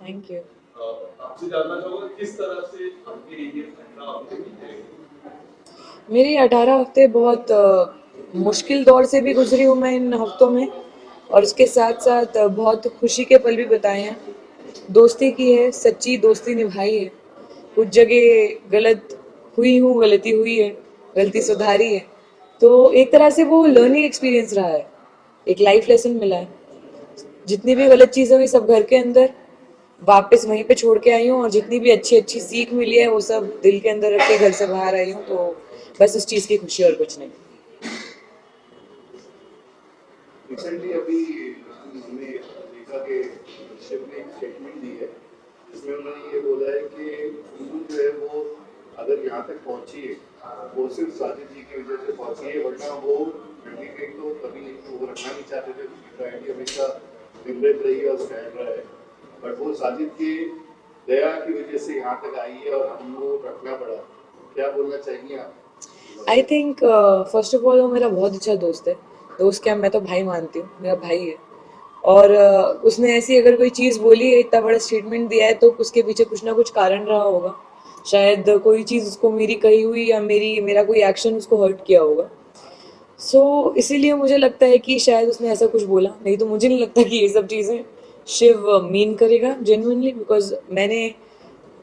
Thank you. आपसे जानना चाहूंगा किस तरह से आपके ये 18 हफ्ते बीते। मेरी 18 हफ्ते बहुत मुश्किल दौर से भी गुजरी हूँ मैं इन हफ्तों में, और उसके साथ साथ बहुत खुशी के पल भी बताए हैं। दोस्ती की है, सच्ची दोस्ती निभाई है। कुछ जगह गलत हुई हूँ, गलती हुई है, गलती सुधारी है। तो एक तरह से वो लर्निंग एक्सपीरियंस रहा है, एक लाइफ लेसन मिला है। जितनी भी गलत चीज़ें हुई सब घर के अंदर वापस वहीं पे छोड़ के आई हूँ, और जितनी भी अच्छी अच्छी सीख मिली है वो सब दिल के अंदर रख के घर से बाहर आई हूँ। तो बस इस चीज़ की खुशी और कुछ नहीं। रिसेंटली अभी हमने देखा कि शिव ने एक स्टेटमेंट दी है जिसमें उन्होंने ये बोला है कि कुंदू जो है वो अगर यहाँ तक पहुंची है वो सिर्फ साजिद जी की वजह से पहुंची है, वरना वो फैमिली में तो कभी नहीं, वो रखना नहीं चाहते थे, उसकी प्रायोरिटी हमेशा निमृत रही है और स्टैंड रहा है। बट वो साजिद की दया की वजह से यहाँ तक आई है और हमको रखना पड़ा। क्या बोलना चाहेंगे आप? I think first of all वो मेरा बहुत अच्छा दोस्त है। दोस्त क्या, मैं तो भाई मानती हूँ, मेरा भाई है। और उसने ऐसी अगर कोई चीज़ बोली है, इतना बड़ा स्टेटमेंट दिया है, तो उसके पीछे कुछ ना कुछ कारण रहा होगा। शायद कोई चीज़ उसको मेरी कही हुई, या मेरा कोई एक्शन उसको हर्ट किया होगा। इसीलिए मुझे लगता है कि शायद उसने ऐसा कुछ बोला, नहीं तो मुझे नहीं लगता कि ये सब चीज़ें शिव मीन करेगा जेन्युइनली। बिकॉज मैंने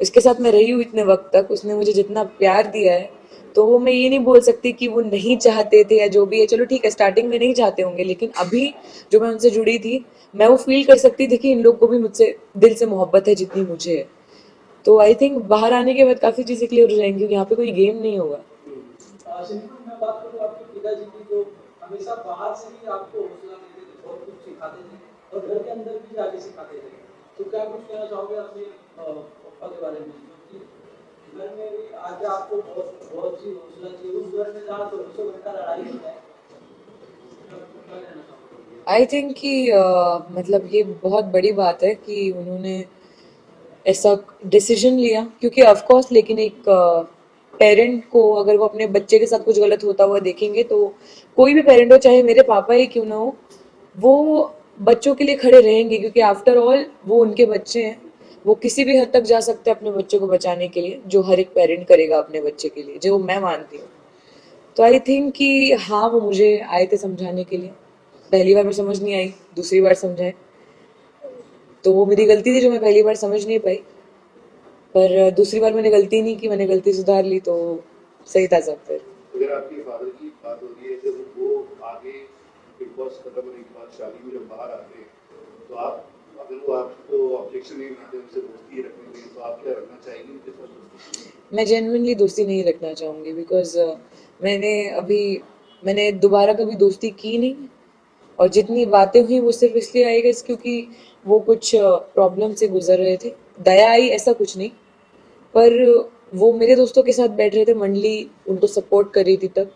इसके साथ मैं रही हूँ इतने वक्त तक, उसने मुझे जितना प्यार दिया है, तो वो मैं ये नहीं बोल सकती कि वो नहीं चाहते थे या जो भी है। चलो ठीक है, स्टार्टिंग में नहीं चाहते होंगे, लेकिन अभी जो मैं उनसे जुड़ी थी, मैं वो फील कर सकती थी कि इन लोग को भी मुझसे दिल से मोहब्बत है जितनी मुझे है। तो आई थिंक बाहर आने के बाद काफ़ी चीज़ें क्लियर हो जाएंगी, क्योंकि यहाँ पे कोई गेम नहीं होगा। सिंपल मैं बात करूँ आपके पिताजी की, जो हमेशा बाहर से भी आपको हौसला देते थे, बहुत कुछ सिखाते थे और घर के अंदर भी जाके सिखाते थे। तो क्या कुछ कहना चाहोगे अपने पापा के बारे में, क्योंकि घर में भी आगे आपको बहुत बहुत सी हौसला चाहिए, उस घर में जहाँ 24 घंटा लड़ाई होता है। क्या कहना चाहोगे? आई थिंक कि मतलब ये बहुत बड़ी बात है कि उन्होंने ऐसा डिसीजन लिया, क्योंकि ऑफ कोर्स, लेकिन एक पेरेंट को अगर वो अपने बच्चे के साथ कुछ गलत होता हुआ देखेंगे, तो कोई भी पेरेंट हो, चाहे मेरे पापा ही क्यों ना हो, वो बच्चों के लिए खड़े रहेंगे, क्योंकि आफ्टर ऑल वो उनके बच्चे हैं। वो किसी भी हद तक जा सकते हैं अपने बच्चे को बचाने के लिए, जो हर एक पेरेंट करेगा अपने बच्चे के लिए, जो मैं मानती हूँ। तो आई थिंक कि हाँ, वो मुझे आए थे समझाने के लिए। पहली बार में समझ नहीं आई, दूसरी बार समझाए, तो वो मेरी गलती थी जो मैं पहली बार समझ नहीं पाई। पर दूसरी बार मैंने गलती नहीं की, मैंने गलती सुधार ली, तो सही था सब फिर। अगर आपके फादर की बात हो रही है, जब वो आगे बिग बॉस खत्म होने के बाद शादी में जब बाहर आते हैं, तो आप, अगर वो आपको ऑब्जेक्शन नहीं बनाते उनसे दोस्ती रखने में, तो आप क्या रखना चाहेंगे उनके साथ दोस्ती? मैं जेन्युइनली दोस्ती नहीं रखना चाहूँगी, बिकॉज मैंने अभी मैंने दोबारा कभी दोस्ती की नहीं। और जितनी बातें हुई वो सिर्फ इसलिए आई गेस क्योंकि वो कुछ प्रॉब्लम से गुजर रहे थे। दया आई ऐसा कुछ नहीं, पर वो मेरे दोस्तों के साथ बैठ रहे थे, मंडली उनको सपोर्ट कर रही थी तब।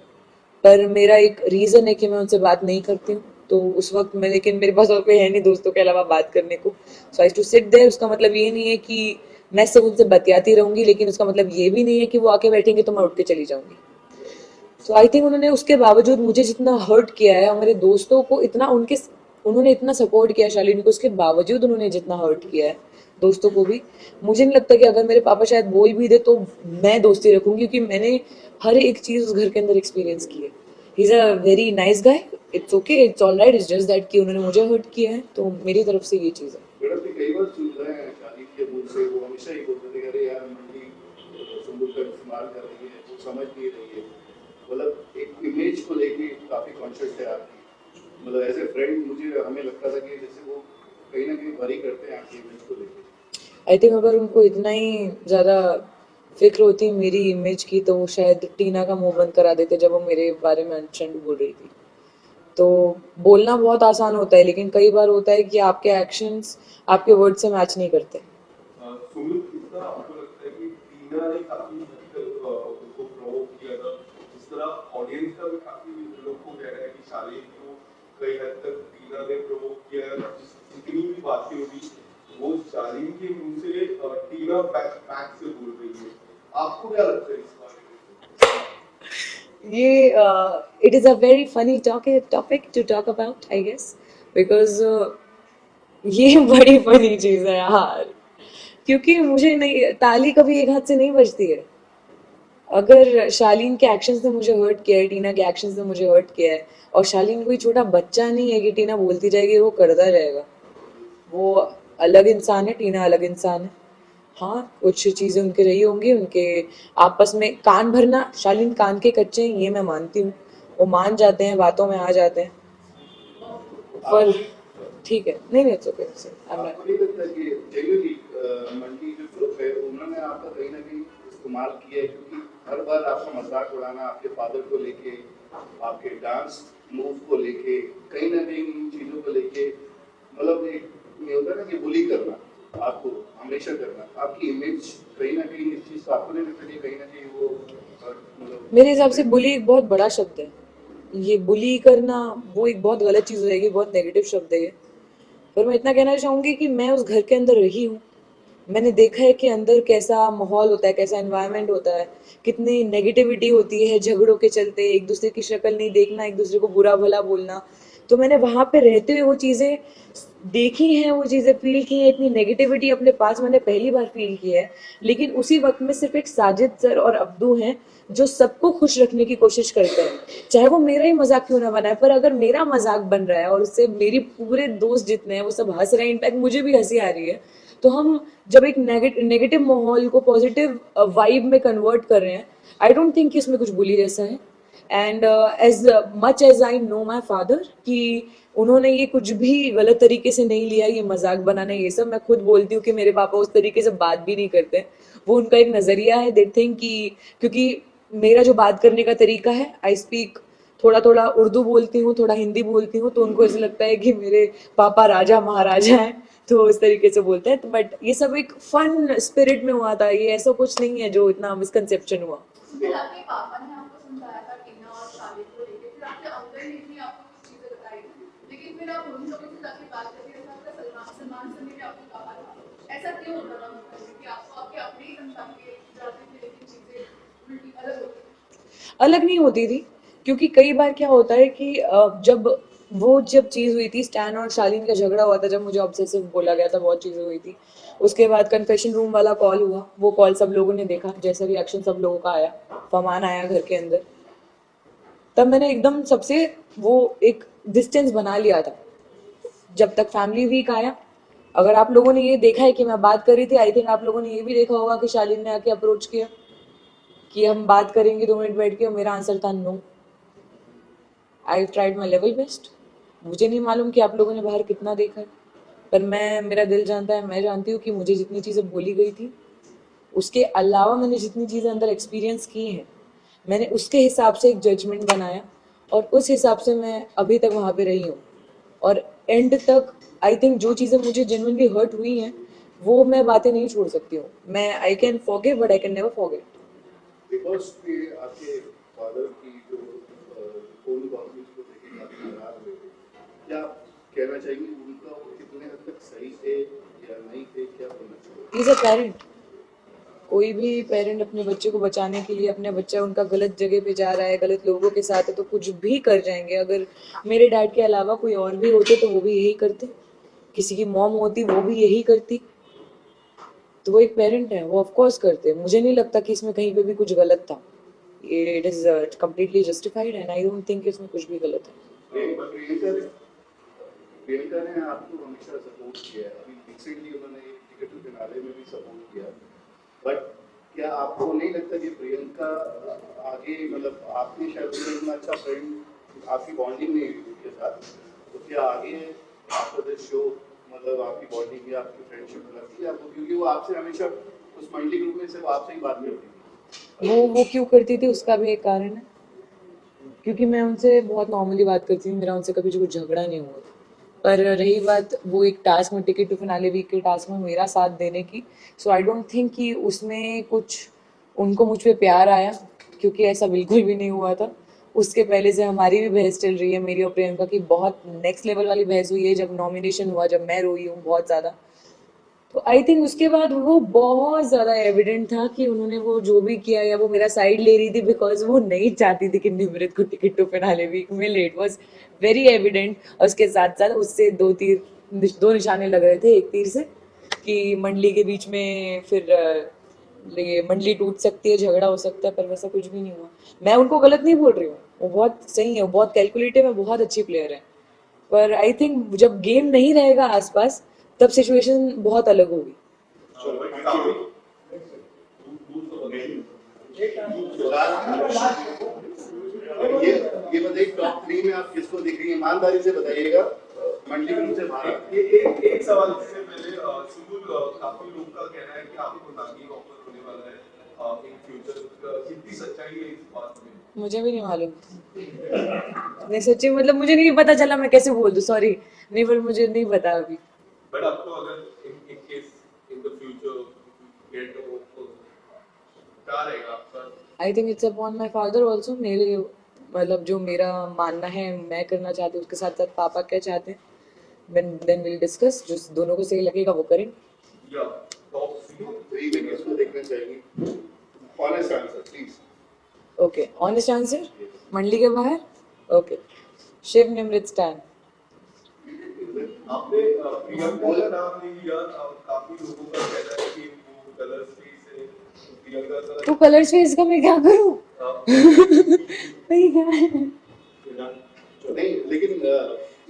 पर मेरा एक रीज़न है कि मैं उनसे बात नहीं करती हूँ, तो उस वक्त मैं, लेकिन मेरे पास और कोई है नहीं दोस्तों के अलावा बात करने को। सो आई टू सिट देयर। उसका मतलब ये नहीं है कि मैं सिर्फ उनसे बतियाती रहूंगी, लेकिन उसका मतलब ये भी नहीं है कि वो आके बैठेंगे तो मैं उठ के चली जाऊंगी। तो आई थिंक उन्होंने उसके बावजूद मुझे जितना हर्ट किया है, और मेरे दोस्तों को इतना उन्होंने इतना सपोर्ट किया शालिनी को, उसके बावजूद उन्होंने जितना हर्ट किया है दोस्तों को भी, मुझे नहीं लगता कि अगर मेरे पापा शायद बोल भी दे तो मैं दोस्ती रखूंगी, क्योंकि मैंने हर एक चीज़ उस घर के अंदर एक्सपीरियंस की है। He is a very nice guy. It's okay, it's all right, it's just that कि उन्होंने मुझे हर्ट किया है, तो मेरी तरफ से ये चीज़ है। मैडम जी, कई बार सुन रहे हैं शादी के मुंह से, वो हमेशा ही बोलते थे, अरे यार मंडी संदूक का इस्तेमाल कर रही है, वो समझ नहीं रही है। मतलब एक इमेज को लेके काफी कॉन्शियस है आपकी, मतलब एज ए फ्रेंड मुझे हमें लगता था कि जैसे वो कहीं ना कहीं वरी करते हैं आपकी इमेज को लेके। आई थिंक अगर उनको इतना ही ज़्यादा फिक्र होती मेरी इमेज की, तो वो शायद टीना का मुंह बंद करा देते जब वो मेरे बारे में अनचंड बोल रही थी। तो बोलना बहुत आसान होता है, लेकिन कई बार होता है कि आपके एक्शंस आपके वर्ड से मैच नहीं करते। सुमित, कितना आपको लगता है कि टीना ने काफी हद तक उनको प्रोवोक किया था, जिस तरह ऑडियंस का भी काफी लोग को कह रहा है कि शालीन को कई हद तक टीना ने प्रोवोक किया है, जितनी भी बातें हुई वो शालीन के मुंह से टीना बैक से बोल रही है। आपको क्या लगता है इस बारे में? ये it is a very funny topic to talk about, I guess, because ये बड़ी फनी चीज़ है यार। क्योंकि मुझे नहीं, ताली कभी एक हाथ से नहीं बजती है। अगर शालीन के एक्शंस ने मुझे हर्ट किया है, टीना के एक्शंस ने मुझे हर्ट किया है, और शालीन कोई छोटा बच्चा नहीं है कि टीना बोलती जाएगी वो करता रहेगा। वो अलग इंसान है, टीना अलग इंसान है। हाँ, कुछ चीजें उनके रही होंगी, उनके आपस में कान भरना, शालीन कान के कच्चे हैं ये मैं मानती हूँ, वो मान जाते हैं, बातों में आ जाते हैं, पर ठीक है, नहीं नहीं, इट्स ओके, आपको नहीं लगता कि जेन्युइनली मंडी जो ग्रुप है उन्होंने आपका कहीं ना कहीं इस्तेमाल किया है, क्योंकि हर बार आपका मजाक उड़ाना आपके फादर को लेके, आपके डांस मूव को लेके, कहीं ना कहीं इन चीज़ों को लेके, मतलब एक ये होता है ना कि बुली करना आपको हमेशा करना, आपकी इमेज कहीं ना कहीं इस चीज़ को आपको नहीं लगता कि कहीं ना कहीं वो मतलब मेरे हिसाब से बुली एक बहुत बड़ा शब्द है। ये बुली करना वो एक बहुत गलत चीज़ हो जाएगी, बहुत नेगेटिव शब्द है ये। पर मैं इतना कहना चाहूंगी कि मैं उस घर के अंदर रही हूँ, मैंने देखा है कि अंदर कैसा माहौल होता है, कैसा एनवायरनमेंट होता है, कितनी नेगेटिविटी होती है झगड़ों के चलते, एक दूसरे की शक्ल नहीं देखना, एक दूसरे को बुरा भला बोलना। तो मैंने वहां पे रहते हुए वो चीजें देखी हैं, वो चीजें फील की हैं, इतनी नेगेटिविटी अपने पास मैंने पहली बार फील की है। लेकिन उसी वक्त में सिर्फ एक साजिद सर और अब्दू हैं जो सबको खुश रखने की कोशिश करते हैं, चाहे वो मेरा ही मजाक क्यों ना बनाए, पर अगर मेरा मजाक बन रहा है और उससे मेरी पूरे दोस्त जितने हैं वो सब हंस रहे हैं, इनफैक्ट मुझे भी हंसी आ रही है, तो हम जब एक नेगेटिव माहौल को पॉजिटिव वाइब में कन्वर्ट कर रहे हैं, आई डोंट थिंक कि इसमें कुछ बुली जैसा है। And as much as I know my father कि उन्होंने ये कुछ भी गलत तरीके से नहीं लिया, ये मजाक बनाना ये सब, मैं खुद बोलती हूँ कि मेरे पापा उस तरीके से बात भी नहीं करते, वो उनका एक नजरिया है, दे थिंक कि क्योंकि मेरा जो बात करने का तरीका है, आई स्पीक थोड़ा थोड़ा उर्दू बोलती हूँ, थोड़ा हिंदी बोलती हूँ, तो उनको ऐसा लगता है कि मेरे पापा राजा महाराजा हैं, तो इस तरीके से बोलते हैं। तो बट ये सब एक फन स्पिरिट में हुआ था, ये ऐसा कुछ नहीं है जो इतना मिसकंसेप्शन हुआ। फिर आपके पापा ने आपको समझाया था टीना और शादी को लेके, फिर आपके अंकल ने भी आपको कुछ चीजें बताई थी, लेकिन फिर आप उन लोगों से जाके बात करके ऐसा आपका सलमान सर ने भी आपको कहा था, ऐसा क्यों होता था उनका, क्योंकि आपको आपके अपने ही समझा के जाते थे लेकिन चीजें उल्टी अलग होती थी। अलग नहीं होती थी, क्योंकि कई बार क्या होता है कि जब चीज़ हुई थी, स्टैन और शालीन का झगड़ा हुआ था, जब मुझे ऑब्सेसिव बोला गया था, बहुत चीज़ें हुई थी, उसके बाद कन्फेशन रूम वाला कॉल हुआ, वो कॉल सब लोगों ने देखा, जैसा रिएक्शन सब लोगों का आया, फरमान आया घर के अंदर, तब मैंने एकदम सबसे वो एक डिस्टेंस बना लिया था। जब तक फैमिली वीक आया, अगर आप लोगों ने ये देखा है कि मैं बात कर रही थी, आई थिंक आप लोगों ने ये भी देखा होगा कि शालीन ने आके अप्रोच किया कि हम बात करेंगे 2 मिनट बैठ के, और मेरा आंसर था no, I tried my level best. मुझे नहीं मालूम कि आप लोगों ने बाहर कितना देखा है, पर मैं, मेरा दिल जानता है, मैं जानती हूँ कि मुझे जितनी चीज़ें बोली गई थी, उसके अलावा मैंने जितनी चीज़ें अंदर एक्सपीरियंस की हैं, मैंने उसके हिसाब से एक जजमेंट बनाया, और उस हिसाब से मैं अभी तक वहाँ पे रही हूँ। और एंड तक आई थिंक जो चीज़ें मुझे जेन्युइनली हर्ट हुई हैं, वो मैं बातें नहीं छोड़ सकती हूँ। मैं I can forgive but I can never forget. Because के आपके फादर की जो फोन कॉल्स को लेके काफी नाराज हुए थे, क्या आप कहना चाहेंगे उनका वो कितने हद तक सही थे या नहीं थे, क्या बोलना चाहिए? इज अ पेरेंट, कोई भी पेरेंट अपने बच्चे को बचाने के लिए, अपने बच्चा उनका गलत जगह पे जा रहा है, गलत लोगों के साथ है, तो कुछ भी कर जाएंगे। अगर मेरे डैड के अलावा कोई और भी होते तो वो भी यही करते, किसी की मॉम होती वो भी यही करती, तो वो एक पेरेंट है, वो ऑफ कोर्स करते। मुझे नहीं लगता कि इसमें कहीं पे भी कुछ गलत था, it is completely justified and I don't think इसमें कुछ भी गलत है। प्रियंका ने आपको हमेशा सपोर्ट किया है, अभी रिसेंटली उन्होंने टिकट टू फिनाले में भी सपोर्ट किया, बट क्या आपको नहीं लगता कि प्रियंका आगे, मतलब आपने शायद उनका इतना अच्छा फ्रेंड, आपकी बॉन्डिंग नहीं हुई उनके साथ, तो क्या आगे आफ्टर द शो मतलब आपकी बॉन्डिंग या आपकी फ्रेंडशिप लगती है आपको, क्योंकि वो आपसे हमेशा उस मंडली ग्रुप में सिर्फ आपसे ही बात करती थी? वो क्यों करती थी उसका भी एक कारण है, क्योंकि मैं उनसे बहुत नॉर्मली बात करती हूँ, मेरा उनसे कभी कुछ झगड़ा नहीं हुआ। पर रही बात वो एक टास्क में, टिकट टू फिनाले वीक के टास्क में मेरा साथ देने की, सो आई डोंट थिंक कि उसमें कुछ उनको मुझ पे प्यार आया, क्योंकि ऐसा बिल्कुल भी नहीं हुआ था। उसके पहले से हमारी भी बहस चल रही है, मेरी और प्रियंका की बहुत नेक्स्ट लेवल वाली बहस हुई है, जब नॉमिनेशन हुआ, जब मैं रोई हूँ बहुत ज़्यादा। तो आई थिंक उसके बाद वो बहुत ज़्यादा एविडेंट था कि उन्होंने वो जो भी किया, या वो मेरा साइड ले रही थी बिकॉज वो नहीं चाहती थी कि निमृत को टिकट टू फिनाले वीक मिले, इट वॉज वेरी एविडेंट। और उसके साथ साथ उससे दो निशाने लग रहे थे, एक तीर से कि मंडली के बीच में फिर ये मंडली टूट सकती है, झगड़ा हो सकता है, पर वैसा कुछ भी नहीं हुआ। मैं उनको गलत नहीं बोल रही हूँ, वो बहुत सही है, वो बहुत कैलकुलेटिव है, बहुत अच्छी प्लेयर है। पर आई थिंक जब गेम नहीं रहेगा आसपास तब सिचुएशन बहुत अलग होगी। ये बताइए टॉप 3 में आप किसको देख रही हैं? ईमानदारी से बताइएगा, मंडली ग्रुप से बाहर। एक सवाल इससे पहले सुबुल काफी लोग का कहना है कि आपको नागी ऑफर होने वाला है इन फ्यूचर, कितनी सच्चाई है इस बात में? मुझे भी नहीं मालूम, नहीं सच्ची, मतलब मुझे नहीं पता चला, मैं कैसे बोल दूं, सॉरी, नहीं, पर मुझे नहीं पता अभी। बट आपको अगर in case in the future get offer क्या रहेगा आपका? I think it's upon my father also. मेरे मतलब जो मेरा मानना है, मैं करना चाहती हूँ, उसके साथ साथ पापा क्या चाहते हैं, देन विल डिस्कस, जो दोनों को सही लगेगा वो करेंगे। या टॉप 3 में किसको देखना चाहेंगी? Honest answer please. Okay, honest answer, मंडली के बाहर। Okay, Shiv Nimrit stan. आपने प्रियंका का नाम नहीं लिया, काफी लोगों का कहना है कि वो कलर स्पेस है, प्रियंका का तो कलर स्पेस का मैं क्या करूँ? वही क्या है? नहीं लेकिन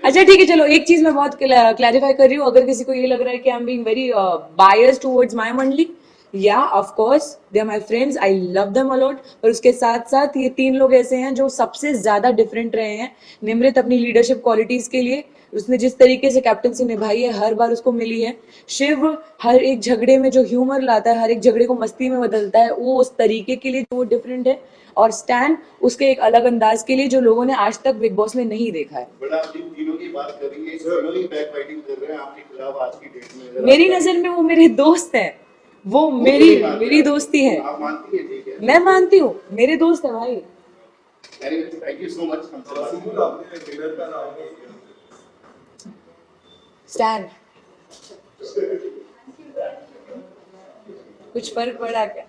अच्छा ठीक है, चलो एक चीज मैं बहुत क्लैरिफाई कर रही हूँ, अगर किसी को ये लग रहा है कि I am being very biased towards my मंडली, या of course they are my friends, I love them a lot, पर उसके साथ साथ ये 3 लोग ऐसे हैं जो सबसे ज्यादा डिफरेंट रहे हैं। निमृत अपनी लीडरशिप क्वालिटीज के लिए, उसने जिस तरीके से कैप्टनसी निभाई है, हर बार उसको मिली है। शिव हर एक झगड़े में जो ह्यूमर लाता है, हर एक झगड़े को मस्ती में बदलता है, वो उस तरीके के लिए जो वो डिफरेंट है। और स्टैन उसके एक अलग अंदाज के लिए जो लोगों ने आज तक बिग बॉस में नहीं देखा है। बड़ा आप जिन तीनों की बात कर रही है, तीनों ही बैक फाइटिंग कर रहे हैं आपके खिलाफ आज की डेट में। मेरी नजर में वो मेरे दोस्त हैं, वो मेरी दोस्ती है, आप मानती हैं? ठीक है, मैं मानती हूँ, मेरे दोस्त है भाई। Thank you so much. Subul आपने विनर का नाम नहीं लिया। स्टैन, कुछ फर्क पड़ा क्या?